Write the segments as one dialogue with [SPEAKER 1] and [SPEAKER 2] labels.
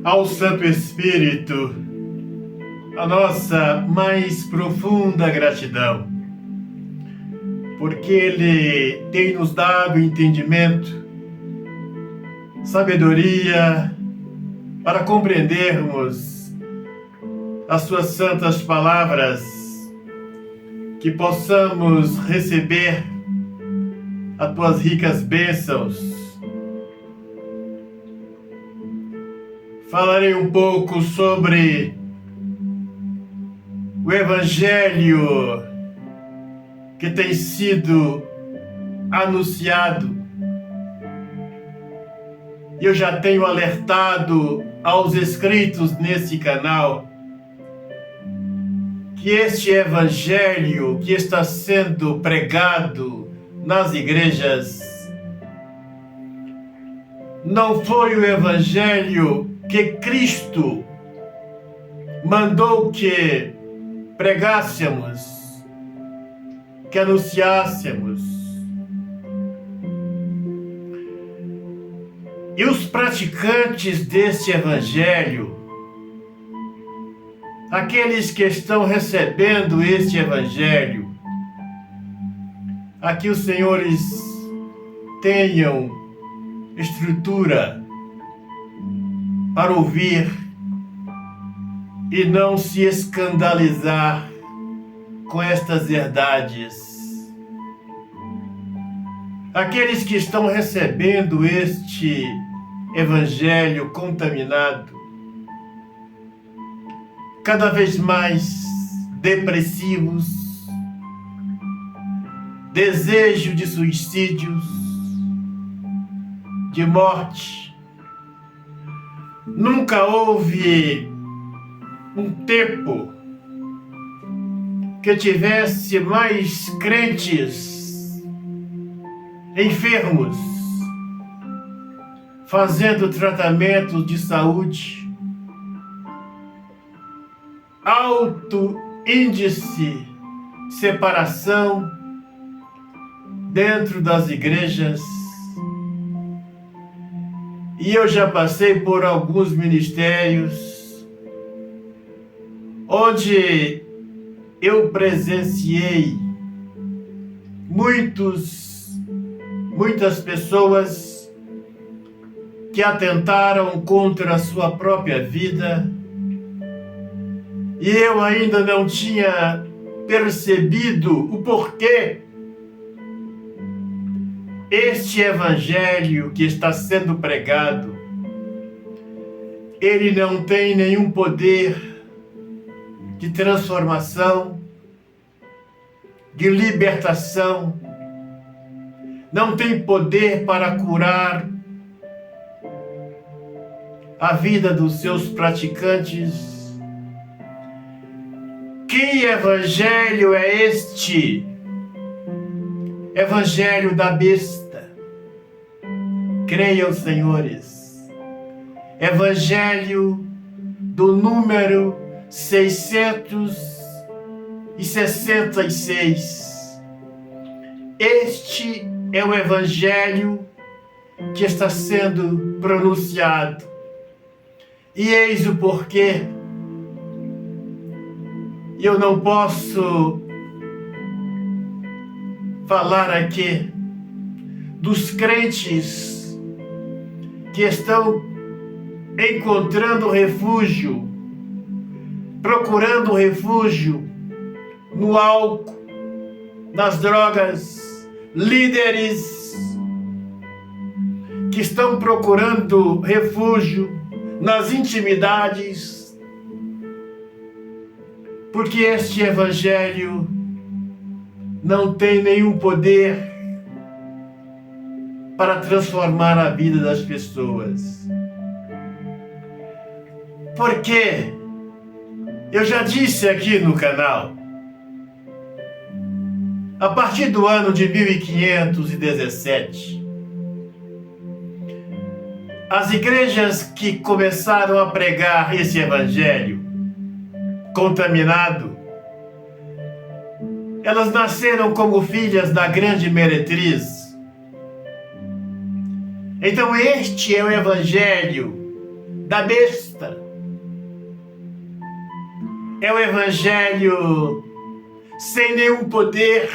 [SPEAKER 1] ao Santo Espírito a nossa mais profunda gratidão, porque Ele tem nos dado entendimento, sabedoria para compreendermos as Suas santas palavras, que possamos receber as Tuas ricas bênçãos. Falarei um pouco sobre o Evangelho que tem sido anunciado. Eu já tenho alertado aos inscritos nesse canal que este Evangelho que está sendo pregado nas igrejas não foi o Evangelho que Cristo mandou que pregássemos, que anunciássemos. E os praticantes deste Evangelho, aqueles que estão recebendo este Evangelho, a que os senhores tenham estrutura para ouvir e não se escandalizar com estas verdades. Aqueles que estão recebendo este Evangelho contaminado, cada vez mais depressivos, desejo de suicídios, de morte. Nunca houve um tempo que tivesse mais crentes enfermos fazendo tratamento de saúde, alto índice de separação dentro das igrejas. E eu já passei por alguns ministérios onde eu presenciei muitas pessoas que atentaram contra a sua própria vida, e eu ainda não tinha percebido o porquê este Evangelho que está sendo pregado, ele não tem nenhum poder de transformação, de libertação, não tem poder para curar a vida dos seus praticantes. Que Evangelho é este? Evangelho da besta. Creiam, senhores. Evangelho do número 666. Este é o Evangelho que está sendo pronunciado. E eis o porquê. Eu não posso falar aqui dos crentes que estão encontrando refúgio, procurando refúgio no álcool, nas drogas, líderes que estão procurando refúgio nas intimidades, porque este Evangelho não tem nenhum poder para transformar a vida das pessoas. Porque eu já disse aqui no canal, a partir do ano de 1517, as igrejas que começaram a pregar esse Evangelho contaminado, elas nasceram como filhas da grande meretriz. Então este é o Evangelho da besta. É o evangelho sem nenhum poder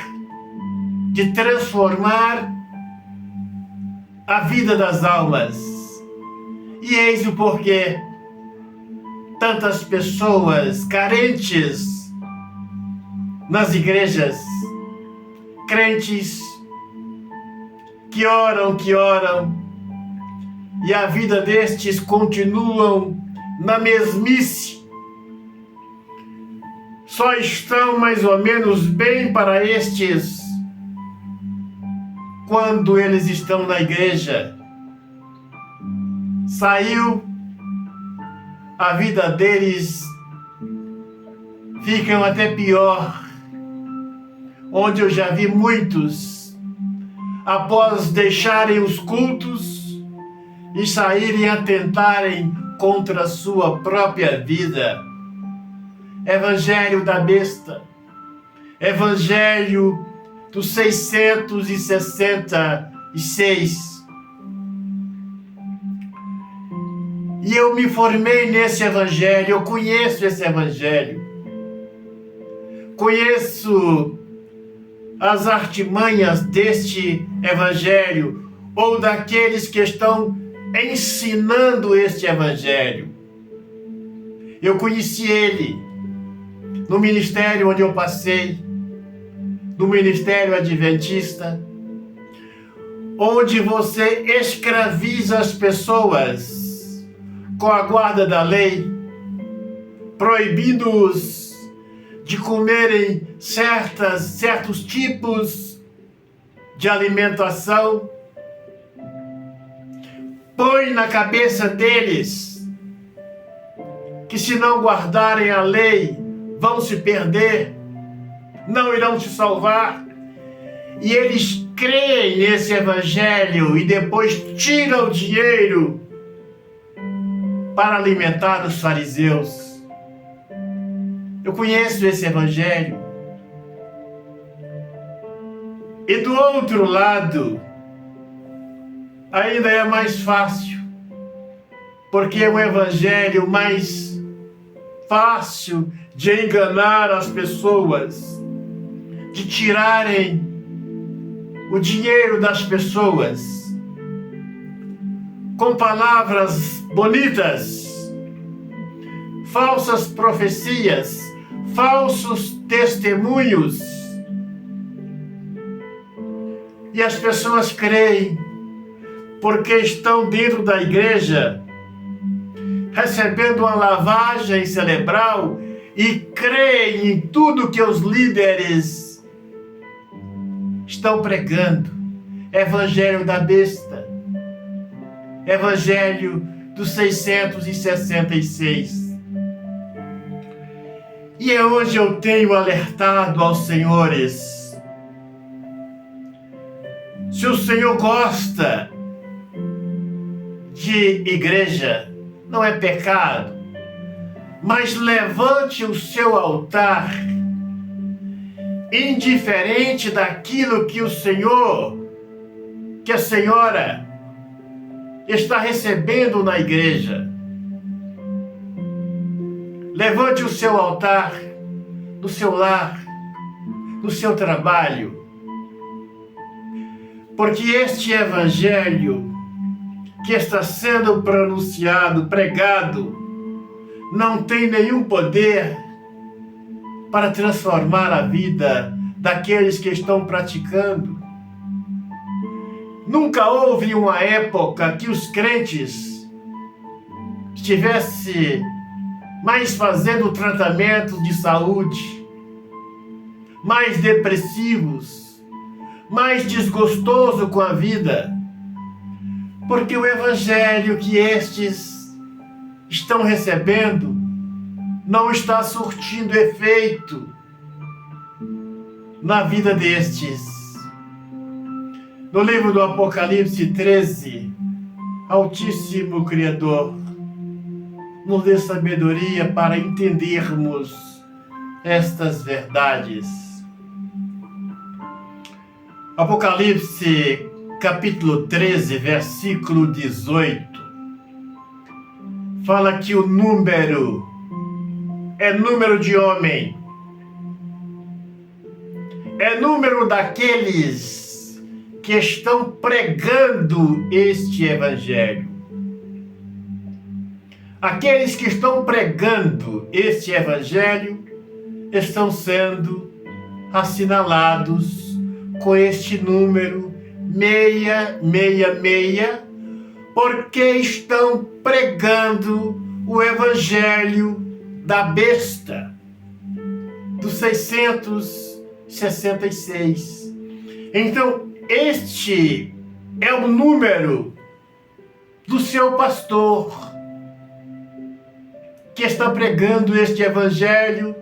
[SPEAKER 1] de transformar a vida das almas. E eis o porquê tantas pessoas carentes nas igrejas, crentes que oram, e a vida destes continuam na mesmice. Só estão mais ou menos bem para estes quando eles estão na igreja. Saiu, a vida deles ficam até pior, onde eu já vi muitos, após deixarem os cultos e saírem a tentarem contra a sua própria vida. Evangelho da besta, evangelho dos 666. E eu me formei nesse evangelho, eu conheço esse evangelho. Conheço as artimanhas deste evangelho, ou daqueles que estão ensinando este evangelho. Eu conheci ele no ministério onde eu passei, no ministério adventista, onde você escraviza as pessoas com a guarda da lei, proibindo-os de comerem certos tipos de alimentação, põe na cabeça deles que se não guardarem a lei, vão se perder, não irão se salvar, e eles creem nesse evangelho e depois tiram o dinheiro para alimentar os fariseus. Eu conheço esse evangelho. E do outro lado, ainda é mais fácil, porque é um evangelho mais fácil de enganar as pessoas, de tirarem o dinheiro das pessoas com palavras bonitas, falsas profecias, falsos testemunhos. E as pessoas creem porque estão dentro da igreja, recebendo uma lavagem cerebral, e creem em tudo que os líderes estão pregando. Evangelho da besta, evangelho dos 666. E é onde eu tenho alertado aos senhores. Se o Senhor gosta de igreja, não é pecado, mas levante o seu altar, indiferente daquilo que o Senhor, que a senhora está recebendo na igreja. Levante o seu altar no seu lar, no seu trabalho, porque este evangelho que está sendo pronunciado, pregado, não tem nenhum poder para transformar a vida daqueles que estão praticando. Nunca houve uma época que os crentes estivessem mais fazendo tratamento de saúde, mais depressivos, mais desgostoso com a vida, porque o evangelho que estes estão recebendo não está surtindo efeito na vida destes. No livro do Apocalipse 13, Altíssimo Criador nos dê sabedoria para entendermos estas verdades. Apocalipse capítulo 13, versículo 18. fala que o número é número de homem, é número daqueles que estão pregando este evangelho. Aqueles que estão pregando este evangelho estão sendo assinalados com este número 666, porque estão pregando o evangelho da besta, do 666. Então, este é o número do seu pastor, que está pregando este evangelho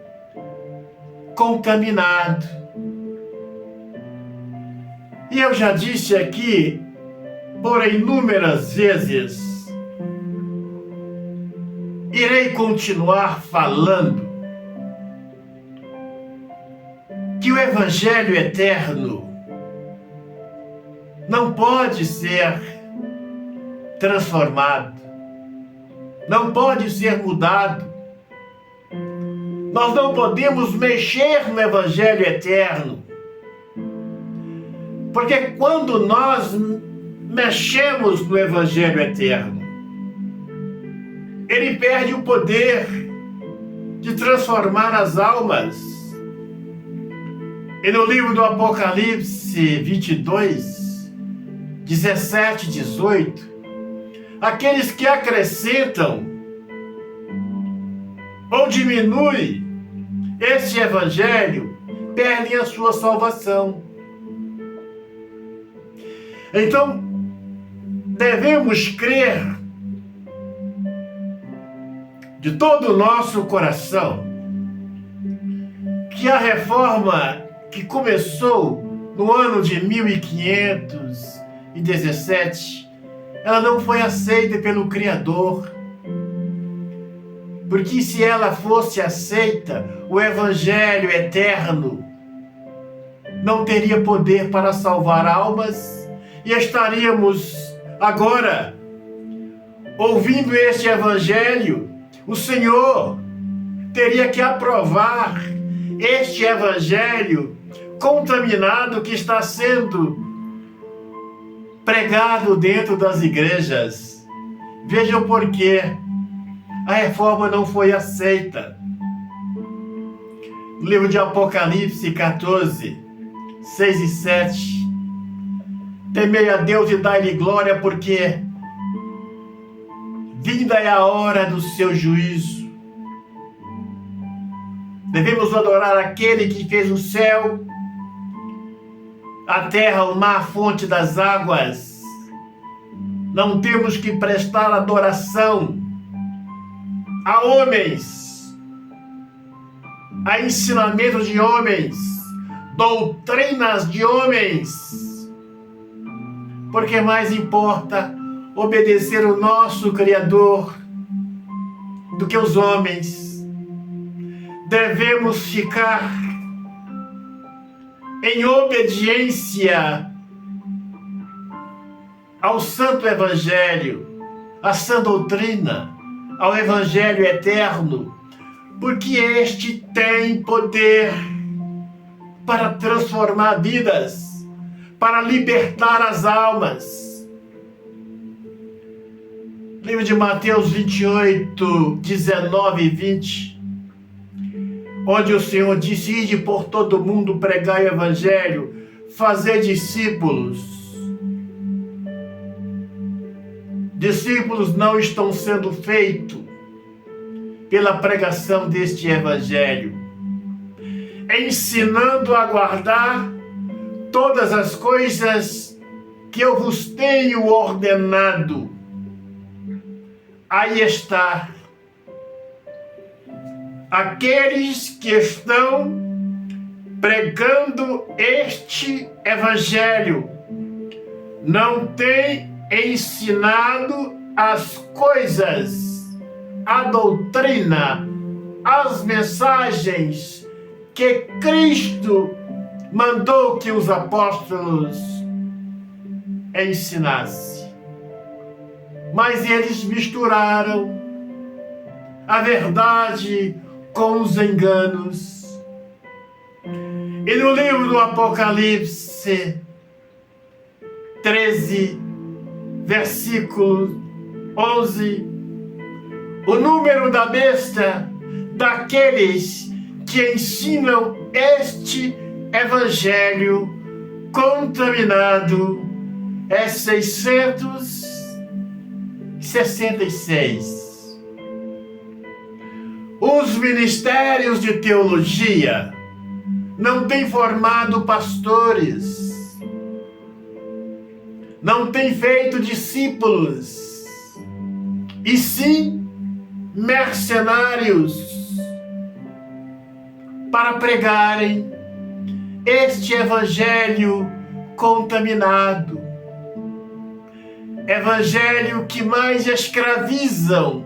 [SPEAKER 1] contaminado. E eu já disse aqui, por inúmeras vezes, irei continuar falando que o evangelho eterno não pode ser transformado, não pode ser mudado. Nós não podemos mexer no evangelho eterno, porque quando nós mexemos no evangelho eterno, ele perde o poder de transformar as almas. E no livro do Apocalipse 22, 17 e 18, aqueles que acrescentam ou diminuem este evangelho perdem a sua salvação. Então, devemos crer de todo o nosso coração que a reforma que começou no ano de 1517, ela não foi aceita pelo Criador. Porque se ela fosse aceita, o evangelho eterno não teria poder para salvar almas e estaríamos agora ouvindo este evangelho. O Senhor teria que aprovar este evangelho contaminado que está sendo pregado dentro das igrejas. Veja o porquê a reforma não foi aceita. No livro de Apocalipse 14, 6 e 7. Temei a Deus e dai-lhe glória, porque vinda é a hora do seu juízo. Devemos adorar aquele que fez o céu, a terra, o mar, a fonte das águas. Não temos que prestar adoração a homens, a ensinamentos de homens, doutrinas de homens, porque mais importa obedecer o nosso Criador do que os homens. Devemos ficar em obediência ao Santo Evangelho, à sã doutrina, ao Evangelho eterno, porque este tem poder para transformar vidas, para libertar as almas. Livro de Mateus 28, 19 e 20, onde o Senhor disse: ide por todo mundo, pregai o Evangelho, fazer discípulos. Discípulos não estão sendo feitos pela pregação deste Evangelho, ensinando a guardar todas as coisas que eu vos tenho ordenado. Aí está. Aqueles que estão pregando este Evangelho não têm ensinado as coisas, a doutrina, as mensagens que Cristo mandou que os apóstolos ensinassem. Mas eles misturaram a verdade com os enganos. E no livro do Apocalipse 13, versículo 11, o número da besta daqueles que ensinam este evangelho contaminado é 666. Os ministérios de teologia não têm formado pastores, não têm feito discípulos, e sim mercenários para pregarem este evangelho contaminado, evangelho que mais escravizam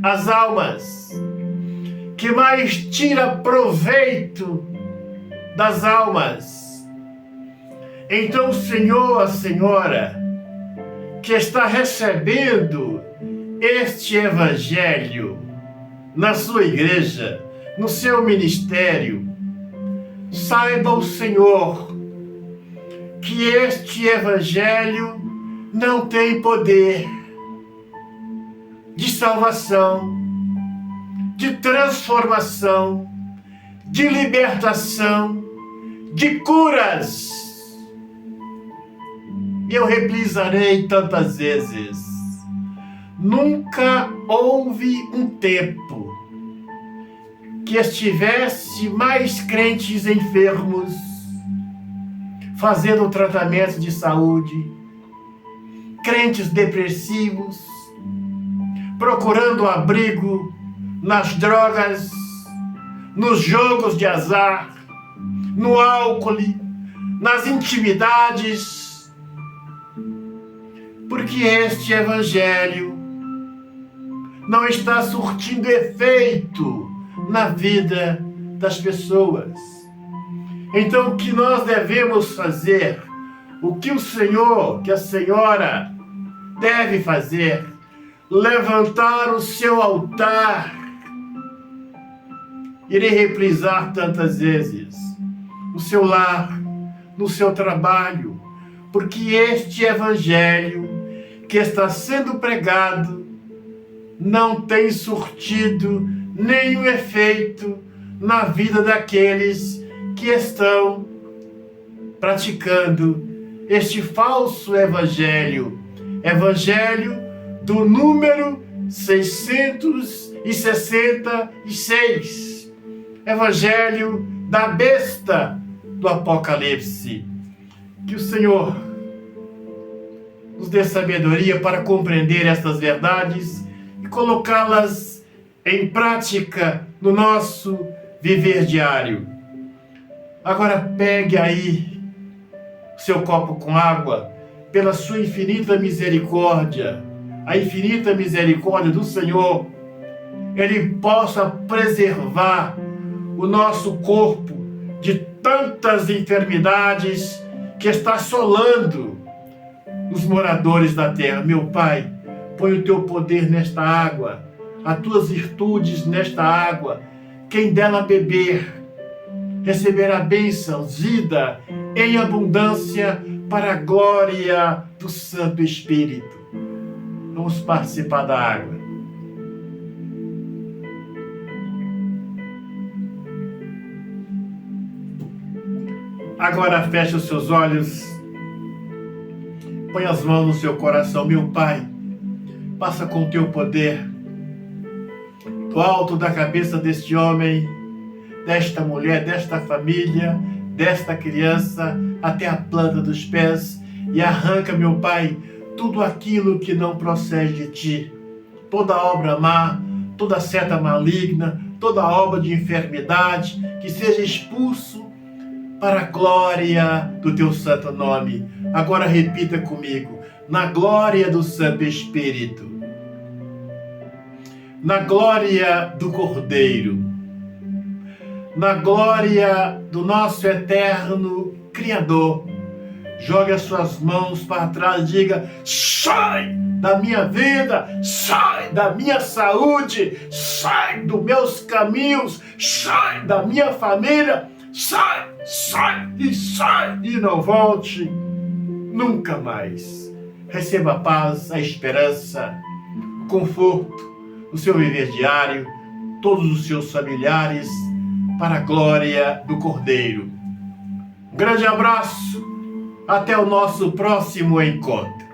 [SPEAKER 1] as almas, que mais tira proveito das almas. Então, o Senhor, a Senhora, que está recebendo este evangelho na sua igreja, no seu ministério, saiba o Senhor que este evangelho não tem poder de salvação, de transformação, de libertação, de curas. E eu reprisarei tantas vezes: nunca houve um tempo que estivesse mais crentes enfermos fazendo tratamento de saúde, crentes depressivos, procurando abrigo nas drogas, nos jogos de azar, no álcool, nas intimidades, porque este evangelho não está surtindo efeito na vida das pessoas. Então, o que nós devemos fazer, o que o Senhor, que a Senhora deve fazer, levantar o seu altar. Irei reprisar tantas vezes: no seu lar, no seu trabalho, porque este evangelho que está sendo pregado não tem surtido nenhum efeito na vida daqueles que estão praticando este falso evangelho, evangelho do número 666, evangelho da besta do Apocalipse. Que o Senhor nos dê sabedoria para compreender estas verdades e colocá-las em prática no nosso viver diário. Agora pegue aí o seu copo com água, pela sua infinita misericórdia, a infinita misericórdia do Senhor, Ele possa preservar o nosso corpo de tantas enfermidades que está assolando os moradores da terra. Meu Pai, põe o teu poder nesta água, as tuas virtudes nesta água. Quem dela beber, receberá bênçãos, vida em abundância para a glória do Santo Espírito. Vamos participar da água. Agora feche os seus olhos, põe as mãos no seu coração. Meu Pai, passa com o teu poder do alto da cabeça deste homem, desta mulher, desta família, desta criança, até a planta dos pés, e arranca, meu Pai, tudo aquilo que não procede de Ti, toda obra má, toda seta maligna, toda obra de enfermidade, que seja expulso para a glória do Teu santo nome. Agora repita comigo: na glória do Santo Espírito, na glória do Cordeiro, na glória do nosso eterno Criador. Jogue as suas mãos para trás e diga: sai da minha vida, sai da minha saúde, sai dos meus caminhos, sai da minha família, sai e não volte nunca mais. Receba a paz, a esperança, o conforto no seu viver diário, todos os seus familiares, para a glória do Cordeiro. Um grande abraço, até o nosso próximo encontro.